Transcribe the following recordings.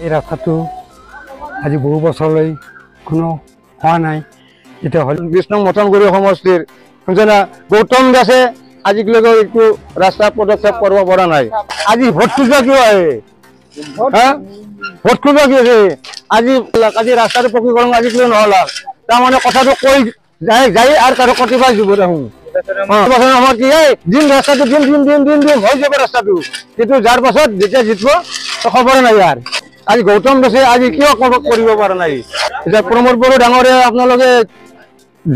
এই ৰাস্তাটো আজি বহু বছৰলৈ কোনো হোৱা নাই। এতিয়া হ'ল বিষ্ণু মথনগুৰি সমষ্টিৰ শুনছেনা গৌতম দাসে আজিলৈকে একটু ৰাস্তা পদক্ষেপ কৰিব পৰা নাই। আজি ভোট খুজিব কিয় আহে? ভোট খুজিব কি আছে? আজি ৰাস্তাটো পকীকৰণ আজিকালি নহ'ল। তাৰমানে কথাটো কৈ যাই আৰু কাৰো প্ৰতিবাদ দিব দেখোন। আমাৰ কি দিন ৰাস্তাটো দিন হৈ যাব ৰাস্তাটো, কিন্তু যাৰ পাছত যেতিয়া জিতব খবৰে নাই। ইয়াৰ আজি গৌতম দাসে আজি কিয় কৰিব পৰা নাই? এতিয়া প্ৰমোদ বড়ো ডাঙৰে আপোনালোকে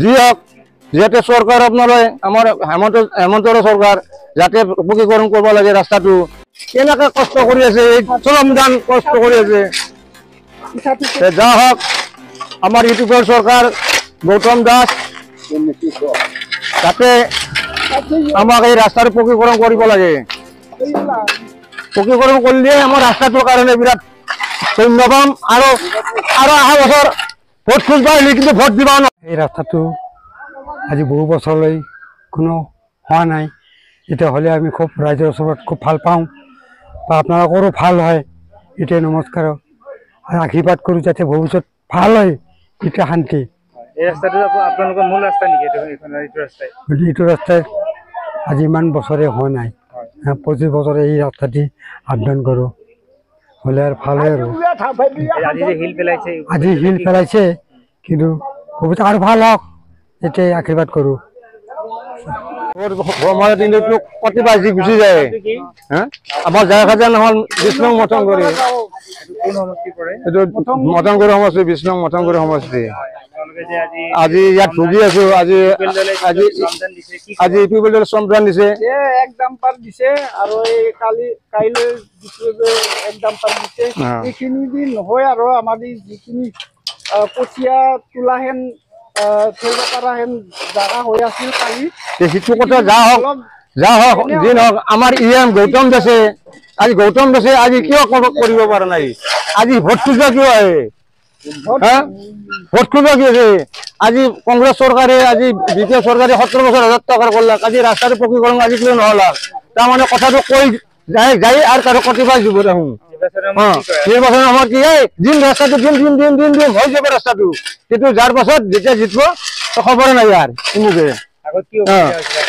যি হওক যাতে চৰকাৰ আপোনালোকে আমাৰ হেমন্তৰ চৰকাৰ যাতে পকীকৰণ কৰিব লাগে ৰাস্তাটো, কেনেকৈ কষ্ট কৰি আছে, চলমদান কষ্ট কৰি আছে। যা হওক আমাৰ ইউটিউবৰ চৰকাৰ গৌতম দাস যাতে আমাক এই ৰাস্তাটো পকীকৰণ কৰিব লাগে। পকীকৰণ কৰিলে আমাৰ ৰাস্তাটোৰ কাৰণে বিৰাট ধন্য পাম। আৰু অহা বছৰ ভোট খুজিব আহিলে কিন্তু ভোট দিব ন। এই ৰাস্তাটো আজি বহু বছৰলৈ কোনো হোৱা নাই। এতিয়া হ'লে আমি খুব ৰাইজৰ ওচৰত খুব ভাল পাওঁ বা আপোনালোকৰো ভাল হয়। এতিয়া নমস্কাৰ আৰু আশীৰ্বাদ কৰোঁ যাতে ভৱিষ্যত ভাল হয়, এতিয়া শান্তি। এই ৰাস্তাটো আপোনালোকৰ মূল ৰাস্তা নেকি? এইটো ৰাস্তাই আজি ইমান বছৰে হোৱা নাই। 25 বছৰে এই ৰাস্তাটি আবেদন কৰোঁ, হ'লে আৰু ভাল হয়। আৰু আজি শিল পেলাইছে, কিন্তু ভৱিষ্যত আৰু ভাল হওক এতিয়াই আশীৰ্বাদ কৰোঁ। প্ৰতিবাদ যি গুচি যায় আমাৰ জায়গা নহ'ল বিষ্ণু মথনগুৰি। এইটো মথনগুৰি সমষ্টি, বিষ্ণু মথনগুৰি সমষ্টি। আজি ইয়াত ভুগি আছো। আজি ইউপিপিএলৰ শ্ৰমদান দিছে, এক ডাম্পাৰ দিছে আৰু এই কাইলৈ এক ডাম্পাৰ দিছে। এইখিনি দিন নহয় আৰু আমাৰ যিখিনি কঠীয়া তোলাহেন ধৰিব পৰা হেন জাগা হৈ আছিল কালি। সেইটো কথা যা হওক যি নহওক আমাৰ গৌতম দাসে আজি কিয় কৰিব পৰা নাই? আজি ভোট খুজিব কিয় আহে? ভোট খুজিব কি আছে? আজি কংগ্ৰেছ চৰকাৰে আজি বিজেপি চৰকাৰে 17 বছৰ 1000 টকাৰ কৰলাক। আজি ৰাস্তাটো পকীকৰণ আজিকালি নহ'ল। তাৰমানে কথাটো কৈ যাই আৰু কাৰো প্ৰতিবাদ দিব দেখোন। নিৰ্বাচন আমাৰ কি দিন ৰাস্তাটো দিন হৈ যাব ৰাস্তাটো, কিন্তু যাৰ পাছত যেতিয়া জিতব খবৰে নাই। ইয়াৰ ইমুকে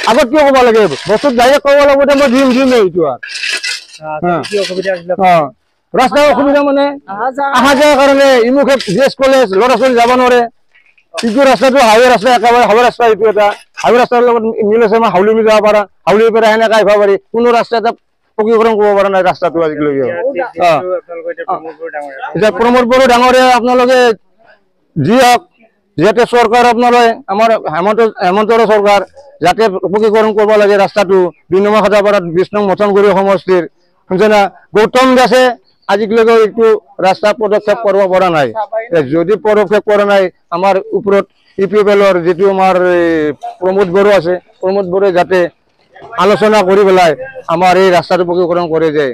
আগত কিয় ক'ব লাগে? বস্তুত ডাইৰেক্ট ক'ব লাগিব মই দিম এইটো। ৰাস্তাৰ অসুবিধা মানে অহা যোৱাৰ কাৰণে ইমুখে জিএছ কলেজ ল'ৰা ছোৱালী যাব নোৱাৰে। কিন্তু ৰাস্তাটো হাইৱে ৰাস্তা, একেবাৰে হাইৱে ৰাস্তা। এইটো এটা হাইৱে ৰাস্তাৰ লগত মিল আছে। মই হাউলি যাব পাৰা, হাউলিৰ পৰা সেনেকে আহিব পাৰি। কোনো ৰাস্তা এটা পকীকৰণ কৰিব পৰা নাই ৰাস্তাটো আজিলৈকে। এতিয়া প্ৰমোদ বড়ো ডাঙৰে আপোনালোকে যি হওক যাতে চৰকাৰ আপোনালোকে আমাৰ হেমন্তৰ চৰকাৰ যাতে পকীকৰণ কৰিব লাগে ৰাস্তাটো 2 নম্বৰ খাটাপাৰাত বিষ্ণু মথনগুৰি সমষ্টিৰ শুনছেনা গৌতম দাসে আজিলৈকে একটু ৰাস্তা পদক্ষেপ কৰিব পৰা নাই। যদি পদক্ষেপ কৰা নাই, আমাৰ ওপৰত ইউপিপিএলৰ যিটো আমাৰ প্ৰমোদ বড়ো আছে, প্ৰমোদ বড়োৱে যাতে আলোচনা কৰি পেলাই আমাৰ এই ৰাস্তাটো পকীকৰণ কৰি যায়।